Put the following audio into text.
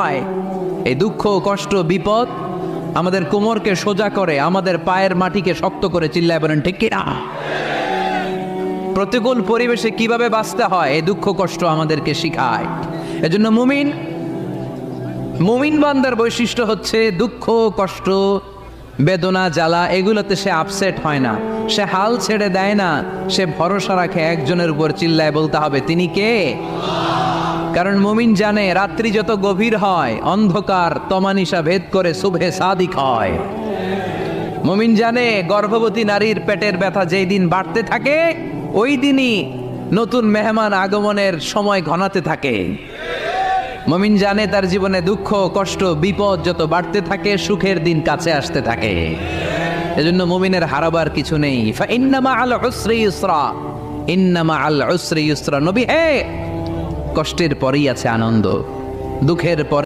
হয়, এই দুঃখ কষ্ট বিপদ আমাদের কোমরকে সোজা করে, আমাদের পায়ের মাটিকে শক্ত করে। চিল্লায় বলেন ঠিক কিনা? প্রতিকূল পরিবেশে কিভাবে বাঁচতে হয় এই দুঃখ কষ্ট আমাদেরকে শিখায়। এজন্য মুমিন বান্দার বৈশিষ্ট্য হচ্ছে দুঃখ কষ্ট বেদনা জ্বালা এগুলোতে সে আপসেট হয় না, সে হাল ছেড়ে দেয় না, সে ভরসা রাখে একজনের উপর। চিল্লায় বলতে হবে তিনি কে? কারণ মুমিন জানে রাত্রি যত গভীর হয় অন্ধকার তমানিসা ভেদ করে সুবহে সাদিক হয়। মুমিন জানে গর্ভবতী নারীর পেটের ব্যথা যেই দিন বাড়তে থাকে ওই দিনই নতুন মেহমান আগমনের সময় ঘনাতে থাকে। মুমিন জানে তার জীবনে দুঃখ কষ্ট বিপদ যত বাড়তে থাকে সুখের দিন কাছে আসতে থাকে। এজন্য মুমিনের হারাবার কিছু নেই। ইন্না মাআল উসরি ইউসরা, ইন্না মাআল উসরি ইউসরা। নবী হে, কষ্টের পরেই আছে আনন্দ, দুঃখের পরে